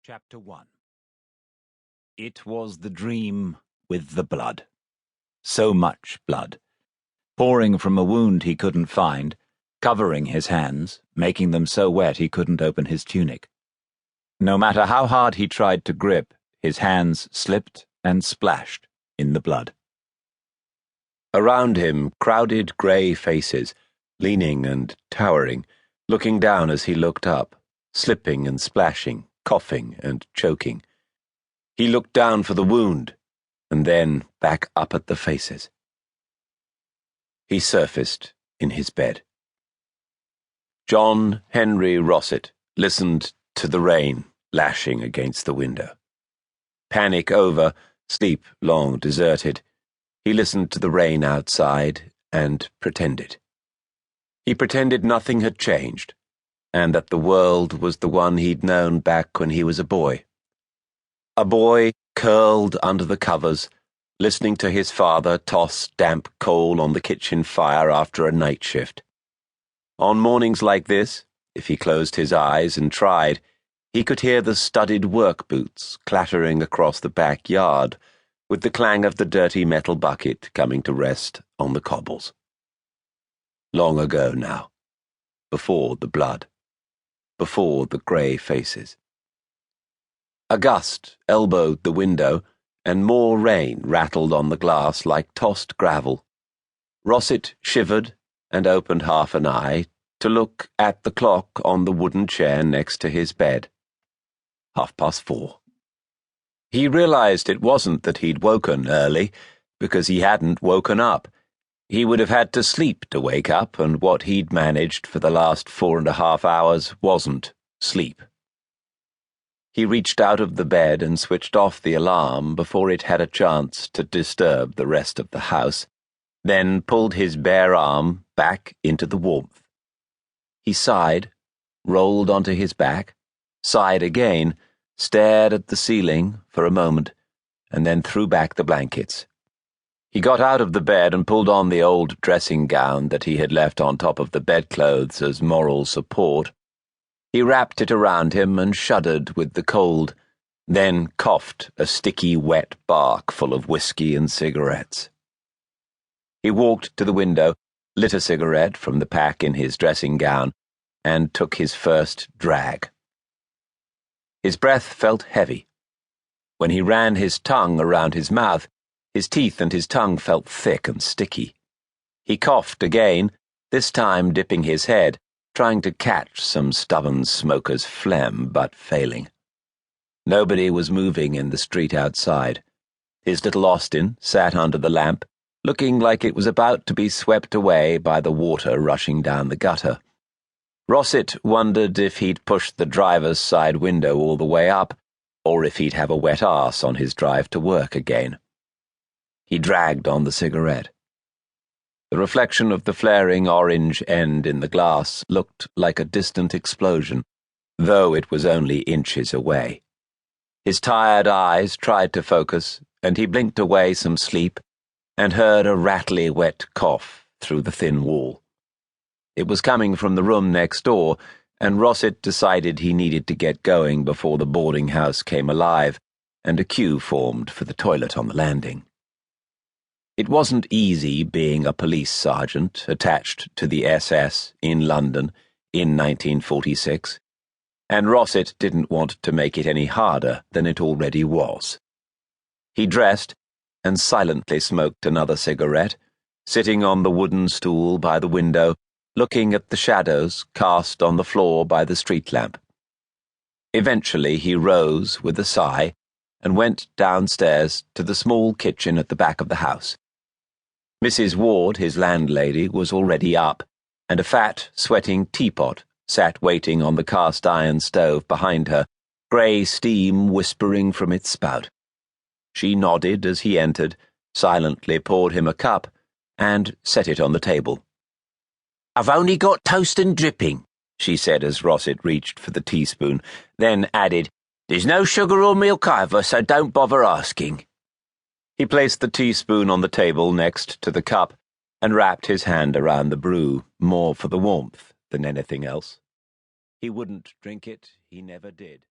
Chapter 1. It was the dream with the blood. So much blood. Pouring from a wound he couldn't find, covering his hands, making them so wet he couldn't open his tunic. No matter how hard he tried to grip, his hands slipped and splashed in the blood. Around him, crowded grey faces, leaning and towering, looking down as he looked up, slipping and splashing, coughing and choking. He looked down for the wound, and then back up at the faces. He surfaced in his bed. John Henry Rossett listened to the rain lashing against the window. Panic over, sleep long deserted, he listened to the rain outside and pretended. He pretended nothing had changed, and that the world was the one he'd known back when he was a boy. A boy curled under the covers, listening to his father toss damp coal on the kitchen fire after a night shift. On mornings like this, if he closed his eyes and tried, he could hear the studded work boots clattering across the backyard, with the clang of the dirty metal bucket coming to rest on the cobbles. Long ago now, before the blood, before the grey faces. A gust elbowed the window, and more rain rattled on the glass like tossed gravel. Rossett shivered and opened half an eye to look at the clock on the wooden chair next to his bed. 4:30. He realized it wasn't that he'd woken early, because he hadn't woken up. He would have had to sleep to wake up, and what he'd managed for the last 4.5 hours wasn't sleep. He reached out of the bed and switched off the alarm before it had a chance to disturb the rest of the house, then pulled his bare arm back into the warmth. He sighed, rolled onto his back, sighed again, stared at the ceiling for a moment, and then threw back the blankets. He got out of the bed and pulled on the old dressing gown that he had left on top of the bedclothes as moral support. He wrapped it around him and shuddered with the cold, then coughed a sticky, wet bark full of whiskey and cigarettes. He walked to the window, lit a cigarette from the pack in his dressing gown, and took his first drag. His breath felt heavy. When he ran his tongue around his mouth, his teeth and his tongue felt thick and sticky. He coughed again, this time dipping his head, trying to catch some stubborn smoker's phlegm, but failing. Nobody was moving in the street outside. His little Austin sat under the lamp, looking like it was about to be swept away by the water rushing down the gutter. Rossett wondered if he'd pushed the driver's side window all the way up, or if he'd have a wet arse on his drive to work again. He dragged on the cigarette. The reflection of the flaring orange end in the glass looked like a distant explosion, though it was only inches away. His tired eyes tried to focus, and he blinked away some sleep and heard a rattly wet cough through the thin wall. It was coming from the room next door, and Rossett decided he needed to get going before the boarding house came alive, and a queue formed for the toilet on the landing. It wasn't easy being a police sergeant attached to the SS in London in 1946, and Rossett didn't want to make it any harder than it already was. He dressed and silently smoked another cigarette, sitting on the wooden stool by the window, looking at the shadows cast on the floor by the street lamp. Eventually he rose with a sigh and went downstairs to the small kitchen at the back of the house. Mrs. Ward, his landlady, was already up, and a fat, sweating teapot sat waiting on the cast-iron stove behind her, grey steam whispering from its spout. She nodded as he entered, silently poured him a cup, and set it on the table. "I've only got toast and dripping," she said as Rossett reached for the teaspoon, then added, "There's no sugar or milk either, so don't bother asking." He placed the teaspoon on the table next to the cup and wrapped his hand around the brew, more for the warmth than anything else. He wouldn't drink it, he never did.